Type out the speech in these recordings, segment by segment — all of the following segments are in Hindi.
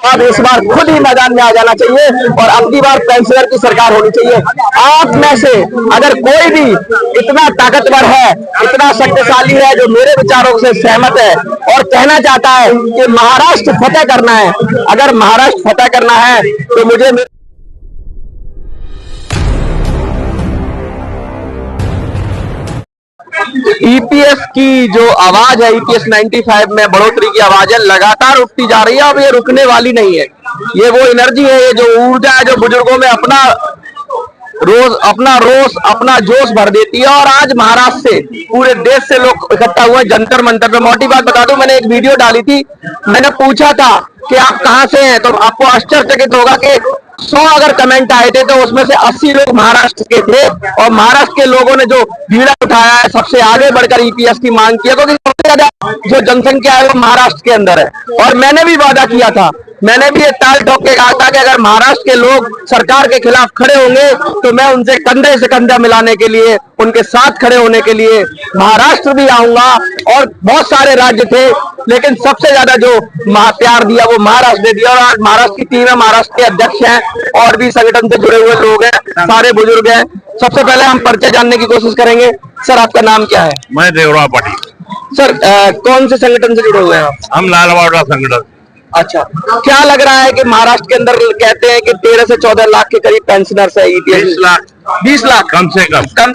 अब इस बार खुद ही मैदान में आ जाना चाहिए और अगली बार पेंशनर की सरकार होनी चाहिए। आप में से अगर कोई भी इतना ताकतवर है, इतना शक्तिशाली है, जो मेरे विचारों से सहमत है और कहना चाहता है कि महाराष्ट्र फतेह करना है, अगर महाराष्ट्र फतेह करना है तो मुझे ईपीएस की जो आवाज है, ईपीएस 95 में बढ़ोतरी की आवाज है, लगातार उठती जा रही है। अब ये रुकने वाली नहीं है। ये वो एनर्जी है, ये जो ऊर्जा है, जो बुजुर्गों में अपना रोष, अपना जोश भर देती है। और आज महाराष्ट्र से, पूरे देश से लोग इकट्ठा हुए जंतर मंतर पे। मोटी बात बता दूं, मैंने एक वीडियो डाली थी, मैंने पूछा था कि आप कहां से हैं, तो आपको आश्चर्यचकित होगा कि 100 अगर कमेंट आए थे तो उसमें से 80 लोग महाराष्ट्र के थे। और महाराष्ट्र के लोगों ने जो बीड़ा उठाया है, सबसे आगे बढ़कर ईपीएस की मांग की है, क्योंकि सबसे ज्यादा जो जनसंख्या है वो महाराष्ट्र के अंदर है। और मैंने भी वादा किया था, मैंने भी ये ताल ठोक के कहा था कि अगर महाराष्ट्र के लोग सरकार के खिलाफ खड़े होंगे तो मैं उनसे कंधे से कंधा मिलाने के लिए, उनके साथ खड़े होने के लिए महाराष्ट्र भी आऊंगा। और बहुत सारे राज्य थे, लेकिन सबसे ज्यादा जो प्यार दिया वो महाराष्ट्र ने दिया। और आज महाराष्ट्र की टीम है, महाराष्ट्र के अध्यक्ष हैं और भी संगठन से जुड़े हुए लोग हैं, सारे बुजुर्ग हैं। सबसे पहले हम परिचय जानने की कोशिश करेंगे। सर, आपका नाम क्या है? मैं देवराव पाटिल। सर, कौन से संगठन से जुड़े हुए हैं आप? हम लालवाड़ा संगठन। अच्छा, क्या लग रहा है कि महाराष्ट्र के अंदर कहते हैं कि 13 से 14 लाख के करीब पेंशनर्स है? 20 लाख 20 लाख कम से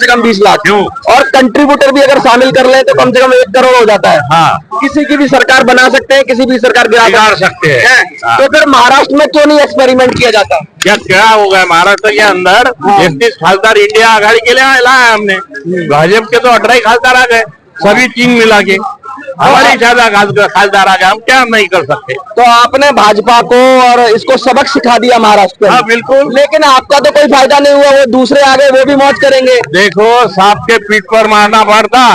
कम 20 लाख। क्यों? और कंट्रीब्यूटर भी अगर शामिल कर ले तो कम से कम 1 करोड़ हो जाता है। हाँ। किसी की भी सरकार बना सकते हैं, किसी भी सरकार बिगाड़ सकते हैं। हाँ। तो फिर महाराष्ट्र में क्यों नहीं एक्सपेरिमेंट किया जाता? क्या हो गया महाराष्ट्र के अंदर? 31 खासदार इंडिया आघाड़ी के लिए लाया हमने, भाजपा के तो 18 खासदार आ गए, सभी 3 मिला के हमारी ज्यादा खासदार आ गए। हम क्या नहीं कर सकते? तो आपने भाजपा को और इसको सबक सिखा दिया महाराष्ट्र में। हाँ, बिल्कुल। लेकिन आपका तो कोई फायदा नहीं हुआ, वो दूसरे आगे, वो भी मौज करेंगे। देखो, सांप के पीठ पर मारना पड़ता,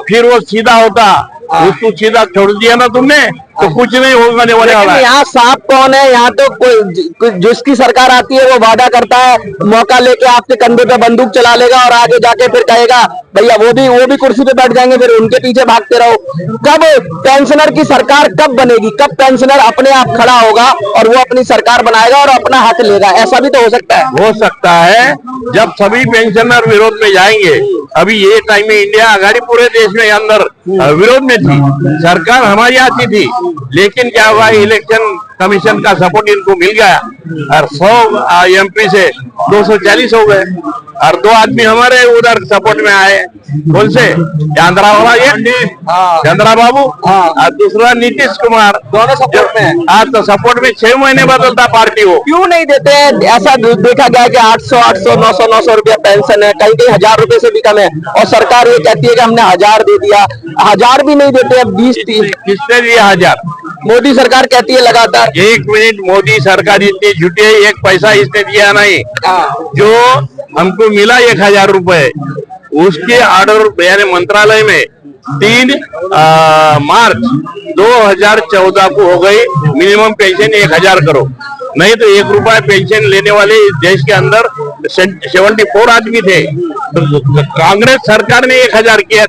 फिर वो सीधा होता। उसको सीधा छोड़ दिया ना तुमने तो कुछ नहीं होने वाला है। यहाँ सांप कौन है? यहाँ तो कोई जिसकी सरकार आती है वो वादा करता है, मौका लेके आपके कंधे पे बंदूक चला लेगा और आगे जाके फिर कहेगा भैया वो भी कुर्सी पे बैठ जाएंगे, फिर उनके पीछे भागते रहो। कब पेंशनर की सरकार कब बनेगी? कब पेंशनर अपने आप खड़ा होगा और वो अपनी सरकार बनाएगा और अपना हक लेगा? ऐसा भी तो हो सकता है। हो सकता है जब सभी पेंशनर विरोध में जाएंगे। अभी ये टाइम में इंडिया आघाड़ी पूरे देश में अंदर विरोध में थी, सरकार हमारी आती थी, लेकिन क्या हुआ, इलेक्शन कमीशन का सपोर्ट इनको मिल गया और 100 एमपी से 240 हो गए और 2 आदमी हमारे उधर सपोर्ट में आए। कौन से? चंद्रा बाबू और दूसरा नीतीश कुमार, दोनों सपोर्ट में। आज तो सपोर्ट में 6 महीने बदलता पार्टी हो। क्यों नहीं देते हैं? ऐसा देखा गया कि 800, 900 रुपया पेंशन है, कहीं कहीं 1000 रुपए से भी कम है, और सरकार ये कहती है कि हमने 1000 दे दिया। 1000 भी नहीं देते हैं। 20-30 किसने दिया 1000? मोदी सरकार कहती है लगातार। 1 मिनट, मोदी सरकार इतनी झूठी है, 1 पैसा इसने दिया नहीं। जो हमको मिला 1000 रुपए, उसके ऑर्डर यानी मंत्रालय में 3 मार्च 2014 को हो गई मिनिमम पेंशन 1000 करो। नहीं तो 1 रुपया पेंशन लेने वाले इस देश के अंदर 74 आदमी थे। तो कांग्रेस सरकार ने 1000 किया।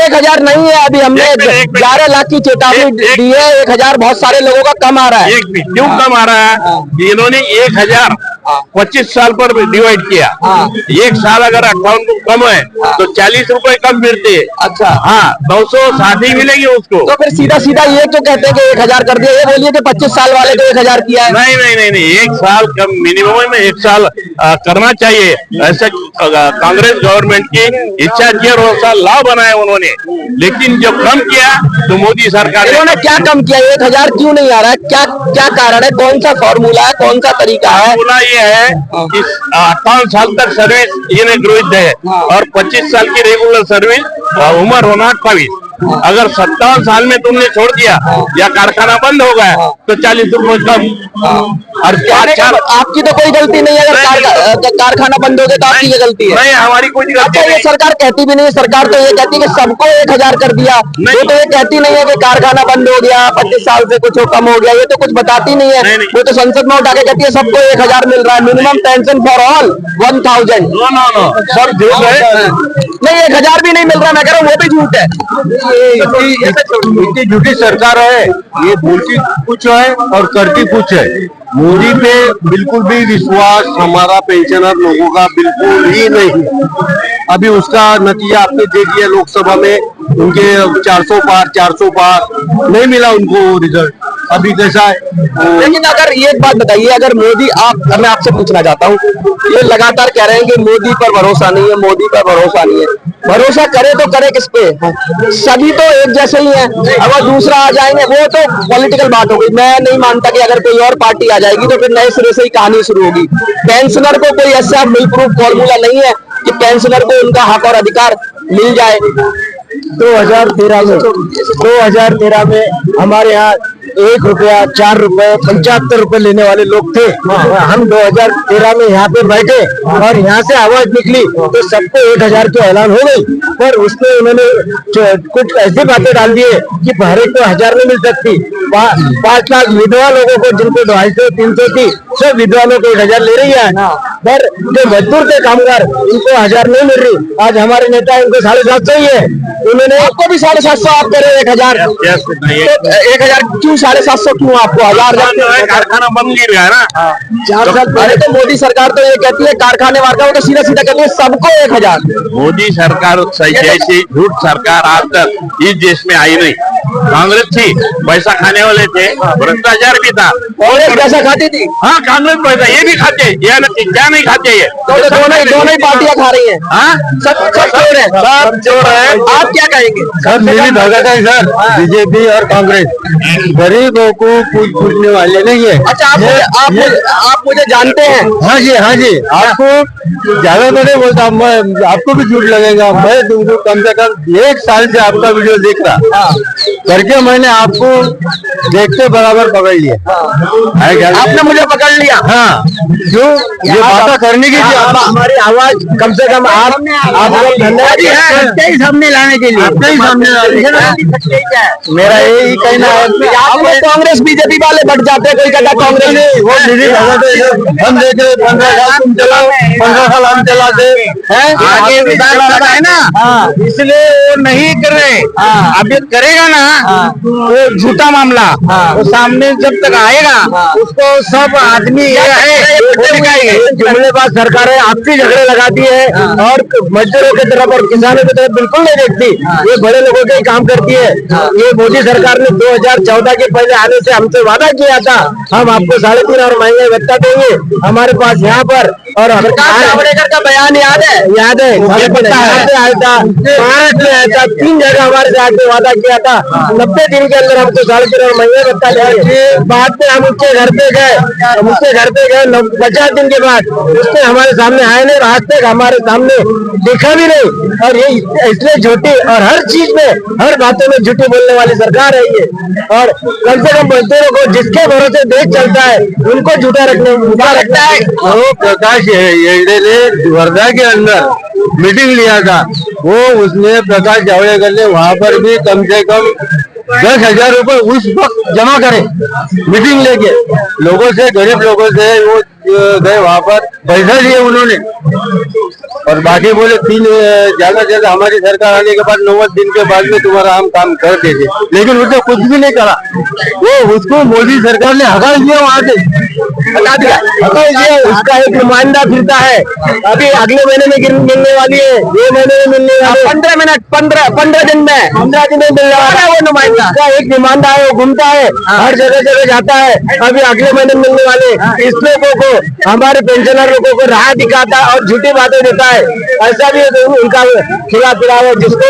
1000 नहीं है, अभी हमने 11 लाख की चेतावनी दी है। 1000 बहुत सारे लोगों का कम आ रहा है। क्यों कम आ रहा है? इन्होंने 1000 25 साल पर डिवाइड किया। 1 साल अगर 58 को कम है तो 40 रुपए कम मिलते हैं। अच्छा, हाँ, 960 मिलेगी उसको। तो फिर सीधा सीधा ये क्यों कहते हैं कि 1000 कर दिया? ये बोलिए कि 25 साल वाले को 1000 किया है। नहीं, 1 साल कम मिनिमम में 1 साल करना चाहिए। ऐसे कांग्रेस गवर्नमेंट की इच्छा थी और 2 साल लॉ बनाया उन्होंने, लेकिन जब कम किया तो मोदी सरकार ने क्या कम किया? 1000 क्यों नहीं आ रहा है? क्या कारण है? कौन सा फॉर्मूला है? कौन सा तरीका है? फॉर्मूला ये है कि 58 साल तक सर्विस इन्हें गृहित है और 25 साल की रेगुलर सर्विस उम्र होना 28। अगर 57 साल में तुमने छोड़ दिया या कारखाना बंद हो गया तो 40 रुपए कम। और आपकी तो कोई गलती नहीं है, अगर कारखाना बंद हो गया तो आपकी ये गलती है। नहीं, हमारी कोई गलती नहीं। ये सरकार कहती भी नहीं है। सरकार तो ये कहती है कि सबको 1000 कर दिया। वो तो ये कहती नहीं है कि कारखाना बंद हो गया, 25 साल से कुछ कम हो गया, ये तो कुछ बताती नहीं है। वो तो संसद में उठा के कहती है सबको 1000 मिल रहा है, minimum pension for all 1000। No, सब झूठ है। नहीं, 1000 भी नहीं मिल रहा, मैं कह रहा हूँ वो भी झूठ है। ये इतनी झूठी सरकार है, ये बोलती कुछ है और करती कुछ है। मोदी पे बिल्कुल भी विश्वास हमारा पेंशनर लोगों का बिल्कुल ही नहीं। अभी उसका नतीजा आपने देख लिया, लोकसभा में उनके 400 पार नहीं मिला उनको रिजल्ट। अभी कैसा है लेकिन अगर ये एक बात बताइए, अगर मोदी मैं आपसे पूछना चाहता हूँ, ये लगातार कह रहे हैं कि मोदी पर भरोसा नहीं है, मोदी पर भरोसा नहीं है। भरोसा करे तो करे किस पे? सभी तो एक जैसे ही हैं। अगर दूसरा आ जाएंगे वो तो पॉलिटिकल बात हो गई। मैं नहीं मानता कि अगर कोई और पार्टी आ जाएगी तो फिर नए सिरे से ही कहानी शुरू होगी। पेंशनर को कोई ऐसा मिल प्रूफ फॉर्मूला नहीं है कि पेंशनर को उनका हक और अधिकार मिल जाए। 2013 में हमारे यहाँ 1 रुपया, 4 रुपए, 75 रुपए लेने वाले लोग थे। हम 2013 में यहाँ पे बैठे और यहाँ से आवाज निकली तो सबको 1000 की ऐलान हो गई। पर उसमें उन्होंने कुछ ऐसी बातें डाल दिए कि हर एक को 1000 नहीं मिल सकती। 5 लाख विधवा लोगों को, जिनको 250, 300 थी, सब विधवा लोग को 1000 ले रही है। पर जो मजदूर थे, कामगार, इनको 1000 नहीं मिल रही। आज हमारे नेता इनको 750 ही है। उन्होंने आपको भी 750, आप करे 1000। 1000 क्यों? 750 क्यों? आपको 1000 कारखाना बंद गिर गया ना 4 साल पहले। तो मोदी सरकार तो ये कहती है कारखाने वाला, वो तो सीधा सीधा कहती है सबको 1000। मोदी सरकार जैसी झूठ सरकार आज तक इस देश में आई नहीं। कांग्रेस थी, पैसा खाने वाले थे, भ्रष्टाचार भी था। कांग्रेस पैसा खाती थी? हाँ, कांग्रेस पैसा, ये भी खाते, क्या नहीं खाते? ये तो दोनों ही पार्टियां खा रही हैं। हाँ, सब चोर है, सब चोर है। आप क्या कहेंगे? सब मिली भगत है सर, बीजेपी और कांग्रेस। गरीबों को कुछ पूछने वाले नहीं है। अच्छा, आप मुझे जानते हैं? हाँ जी, हाँ जी। आपको ज्यादा तो नहीं बोलता, मैं आपको भी झूठ लगेगा। मैं तुमको कम से कम 1 साल से आपका वीडियो देख रहा करके मैंने आपको देखते बराबर पकड़ लिया। आपने मुझे पकड़ लिया? हाँ, क्यों? ये बात करने की थी, हमारी आवाज कम से कम आपको धन्यवाद है सामने लाने के लिए। आपके ही सामने मेरा यही कहना है। कांग्रेस बीजेपी वाले बढ़ जाते हैं, कोई कहता कांग्रेस नहीं, वो हम देखे 15 साल तुम चलाओ, 15 साल हम चलाते हैं। आगे विधानसभा है ना, इसलिए वो नहीं कर रहे। अब ये करेगा ना वो झूठा मामला, वो सामने जब तक आएगा उसको सब आदमी जुमलेबाज सरकार है, आपकी झगड़े लगाती है और मजदूरों की तरफ और किसानों की तरफ बिल्कुल नहीं देखती। ये बड़े लोगों के ही काम करती है। ये मोदी सरकार ने 2014 के पहले आने से हमसे वादा किया था, हम आपको 3.5 और महंगे भत्ता देंगे। हमारे पास यहाँ पर और जावड़ेकर का बयान याद है? याद है, आया था, 5 में आया था, 3 जगह हमारे से आके वादा किया था 90 दिन के अंदर हमको 3.5 और महंगे भत्ता देंगे। बाद में हम उसके घर पे गए, 50 दिन के बाद उसने हमारे सामने आए नहीं और आज तक हमारे सामने देखा भी नहीं। और ये इसलिए झूठी और हर चीज में, हर बातों में झूठी बोलने वाली सरकार है ये। और कम से कम मजदूरों को जिसके भरोसे देश चलता है उनको झूठा रखता है। वो प्रकाश येड़े ने वर्धा के अंदर मीटिंग लिया था, वो उसने प्रकाश जावड़ेकर ने वहां पर भी कम से कम 10,000 रुपए उस वक्त जमा करे मीटिंग लेके। लोगों से, गरीब लोगों से वो गए, वहां पर पैसा लिए उन्होंने और बाकी बोले ज्यादा से ज्यादा हमारी सरकार आने के बाद 90 दिन के बाद में तुम्हारा हम काम कर देंगे। लेकिन उसने कुछ भी नहीं करा। वो उसको मोदी सरकार ने हटा दिया, वहां से हटा दिया। उसका एक नुमाइंदा फिरता है, अभी अगले महीने में मिलने वाली है, 2 महीने में मिलने वाली है, 15 दिन में 15 दिन में मिलने वाला है। वो नुमाइंदा एक नुमाइंदा है, वो घूमता है, हर जगह जाता है। अभी अगले महीने मिलने वाले इस लोगों को, हमारे पेंशनर लोगों को राह दिखाता है और झूठी बातें देता है। ऐसा भी उनका खिला पिला है जिसको।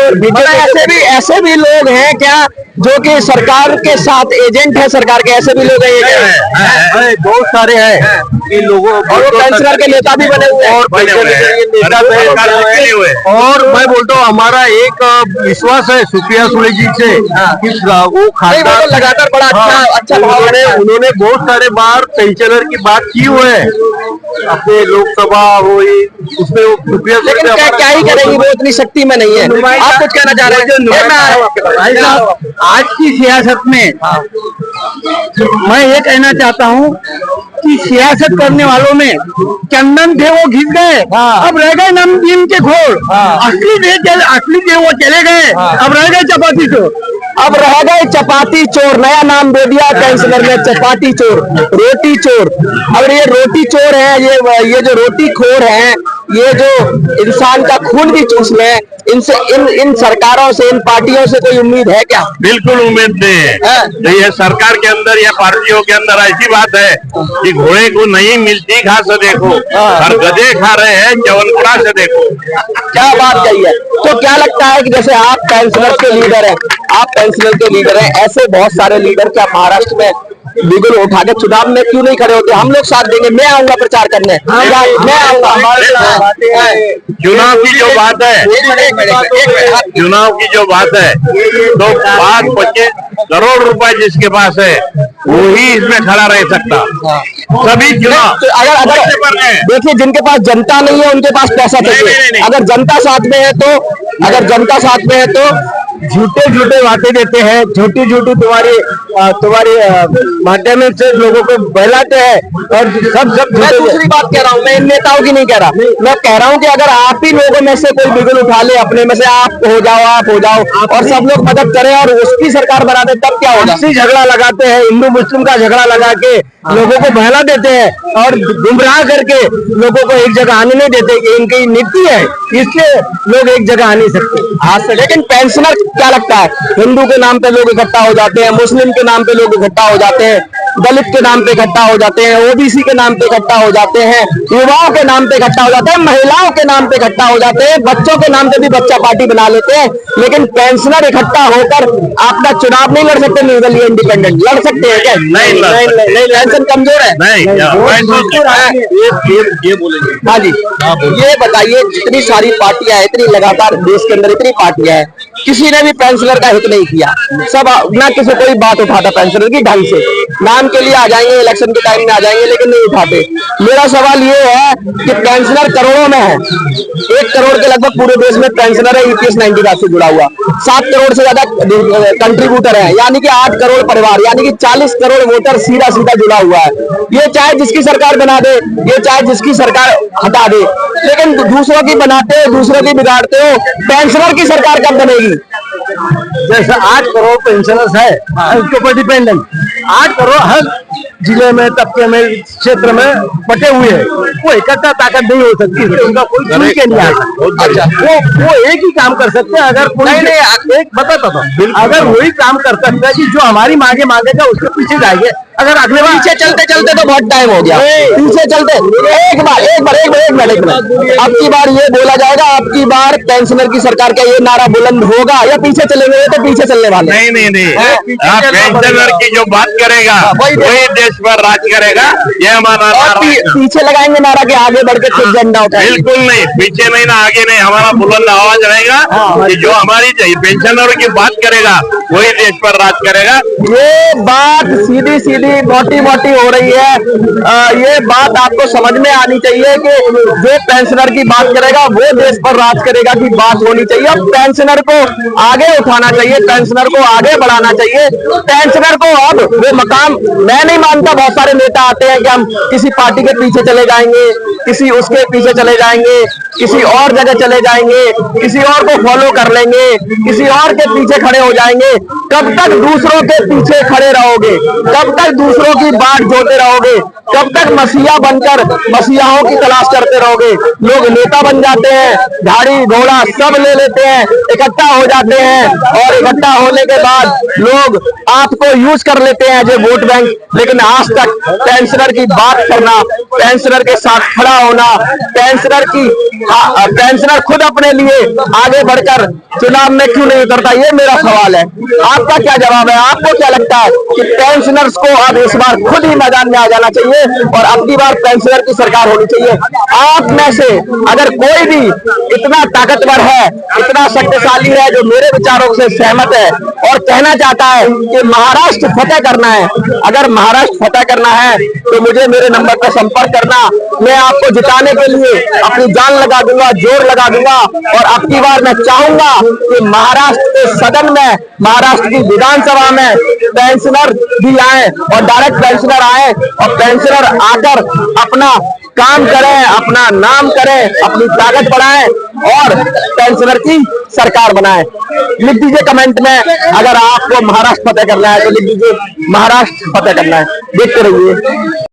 ऐसे भी लोग हैं क्या जो कि सरकार के साथ एजेंट है सरकार के? ऐसे भी लोग हैं, बहुत सारे हैं इन लोगों, और वो पेंशनर के नेता भी बने हुए हैं और मैं बोलता हूँ हमारा एक विश्वास है सुप्रिया सुले जी से कि वो खासदार लगातार बड़ा अच्छा उन्होंने बहुत सारे बार पेंशनर की बात की हुई है अपने लोकसभा हुई, उसमें वो सुप्रिया, लेकिन क्या ही करेंगी, वो इतनी शक्ति में नहीं है। आप कुछ कहना चाह रहे हैं? आज की सियासत में मैं ये कहना चाहता हूँ कि सियासत करने वालों में चंदन थे वो घिस गए, अब रह गए नमकीन के घोल। असली थे वो चले गए, अब रह गए चपाती चोर। अब रह गए चपाती चोर, नया नाम दे दिया कैंसलर ने, चपाती चोर, रोटी चोर। अगर ये रोटी चोर है, ये जो रोटी खोर है, ये जो इंसान का खून भी चूस ले, इनसे इन सरकारों से, इन पार्टियों से कोई उम्मीद है क्या? बिल्कुल उम्मीद नहीं है। तो ये सरकार के अंदर या पार्टियों के अंदर ऐसी बात है कि घोड़े को नहीं मिलती घास से देखो, और गधे खा रहे हैं चवनपुरा से देखो। क्या बात कही है। तो क्या लगता है कि जैसे आप पेंशनर के लीडर हैं, ऐसे बहुत सारे लीडर क्या महाराष्ट्र में बिगुल उठा के चुनाव में क्यों नहीं खड़े होते? हम लोग साथ देंगे, मैं आऊंगा प्रचार करने, मैं आऊंगा। चुनाव की जो बात है, चुनाव की जो बात है, तो 25 करोड़ रुपए जिसके पास है वो ही इसमें खड़ा रह सकता। सभी चुनाव अगर देखिए, जिनके पास जनता नहीं है उनके पास पैसा चाहिए। अगर जनता साथ में है तो झूठे बातें देते हैं, झूठी तुम्हारी माध्यम से लोगों को बहलाते हैं। और सब मैं दूसरी बात कह रहा हूँ, मैं इन नेताओं की नहीं कह रहा, मैं कह रहा हूँ कि अगर आप ही लोगों में से कोई बिगुल उठा ले, अपने में से आप हो जाओ और सब लोग मदद करें और उसकी सरकार बना दे, तब क्या होगा? झगड़ा लगाते हैं, हिंदू मुस्लिम का झगड़ा लगा के लोगों को बहला देते हैं और गुमराह करके लोगों को एक जगह आने नहीं देते कि इनकी नीति है, इसलिए लोग एक जगह आ नहीं सकते। लेकिन पेंशनर क्या लगता है, हिंदू के नाम पे लोग इकट्ठा हो जाते हैं, मुस्लिम के नाम पे लोग इकट्ठा हो जाते हैं, दलित के नाम पे इकट्ठा हो जाते हैं, ओबीसी के नाम पे इकट्ठा हो जाते हैं, युवाओं के नाम पे इकट्ठा हो जाते हैं, महिलाओं के नाम पे इकट्ठा हो जाते हैं, बच्चों के नाम पे भी बच्चा पार्टी बना लेते हैं। लेकिन पेंशनर इकट्ठा होकर आपका चुनाव नहीं लड़ सकते, निर्दलीय इंडिपेंडेंट लड़ सकते हैं क्या? नहीं, पेंशन कमजोर है। ये बोलेंगे। हाँ जी, ये बताइए, जितनी सारी पार्टियां हैं, इतनी लगातार देश के अंदर इतनी पार्टियां हैं, किसी ने भी पेंशनर का हित नहीं किया। सब ना किसी कोई बात उठाता पेंशनर की ढंग से, नाम के लिए आ जाएंगे, इलेक्शन के टाइम में आ जाएंगे, लेकिन नहीं उठाते। मेरा सवाल ये है कि पेंशनर करोड़ों में है, 1 करोड़ के लगभग पूरे देश में पेंशनर है, यूपीएस 90 से जुड़ा हुआ, 7 करोड़ से ज्यादा कंट्रीब्यूटर है, यानी कि 8 करोड़ परिवार, यानी कि 40 करोड़ वोटर सीधा जुड़ा हुआ है। ये चाहे जिसकी सरकार बना दे, ये चाहे जिसकी सरकार हटा दे, लेकिन दूसरों की बनाते हो, दूसरों की बिगाड़ते हो। पेंशनर की सरकार कब बनेगी? जैसे 8 करोड़ पेंशनर्स है उसके ऊपर डिपेंडेंट, 8 करोड़ हर जिले में, तबके में, क्षेत्र में बटे हुए हैं, वो इकट्ठा ताकत नहीं हो सकती, उनका कोई चुन के नहीं आता। अच्छा, वो एक ही काम कर सकते हैं, अगर कोई एक बताता था, अगर वही काम कर सकता है कि जो हमारी मांगेगा उसके पीछे जाएंगे। अगर अगले बार पीछे चलते तो बहुत टाइम हो गया, पीछे चलते एक मिनट, अब की बार ये बोला जाएगा, अब की बार पेंशनर की सरकार का ये नारा बुलंद होगा या पीछे चलेंगे? तो पीछे चलने वाले नहीं। आप पेंशनर की जो बात करेगा वही देश पर राज करेगा, ये हमारा नारा। पीछे लगाएंगे नारा के आगे बढ़ के खुद झंडा उठाएंगे? बिल्कुल नहीं, पीछे नहीं ना आगे नहीं, हमारा बुलंद आवाज रहेगा कि जो हमारी पेंशनर की बात करेगा वही देश पर राज करेगा। ये बात सीधी मोटी हो रही है। ये बात आपको समझ में आनी चाहिए कि जो पेंशनर की बात करेगा वो देश पर राज करेगा की बात होनी चाहिए। पेंशनर को आगे उठाना चाहिए, पेंशनर को आगे बढ़ाना चाहिए, पेंशनर को अब वो मकाम, मैं नहीं मानता बहुत सारे नेता आते हैं कि हम किसी पार्टी के पीछे चले जाएंगे, किसी उसके पीछे चले जाएंगे, किसी और जगह चले जाएंगे, किसी और को फॉलो कर लेंगे, किसी और के पीछे खड़े हो जाएंगे। कब तक दूसरों के पीछे खड़े रहोगे? कब तक दूसरों की बात जोते रहोगे? कब तक मसीहा बनकर मसीहाओं की तलाश करते रहोगे? लोग नेता बन जाते हैं, गाड़ी घोड़ा सब ले लेते हैं, इकट्ठा हो जाते हैं और इकट्ठा होने के बाद लोग आपको यूज कर लेते हैं जो वोट बैंक। लेकिन आज तक पेंशनर की बात करना, पेंशनर के साथ खड़ा होना, पेंशनर खुद अपने लिए आगे बढ़कर चुनाव में क्यों नहीं उतरता, ये मेरा सवाल है। आपका क्या जवाब है? आपको क्या लगता है कि पेंशनर्स को अब इस बार खुद ही मैदान में आ जाना चाहिए और अब की बार पेंशनर की सरकार होनी चाहिए? आप में से अगर कोई भी इतना ताकतवर है, इतना शक्तिशाली है, जो मेरे विचारों से सहमत है और कहना चाहता है कि महाराष्ट्र फतेह करना है, अगर महाराष्ट्र फतेह करना है तो मुझे मेरे नंबर पर संपर्क करना। मैं आपको जिताने के लिए अपनी जान लगा दूंगा, जोर लगा दूंगा। और अब की बार मैं चाहूंगा कि महाराष्ट्र के सदन में, महाराष्ट्र की विधानसभा में पेंशनर भी आए और डायरेक्ट पेंशनर आए और पेंशनर आकर अपना काम करें, अपना नाम करें, अपनी ताकत बढ़ाएं और पेंशनर की सरकार बनाएं। लिख दीजिए कमेंट में, अगर आपको महाराष्ट्र फतेह करना है तो लिख दीजिए महाराष्ट्र फतेह करना है। देखते रहिए।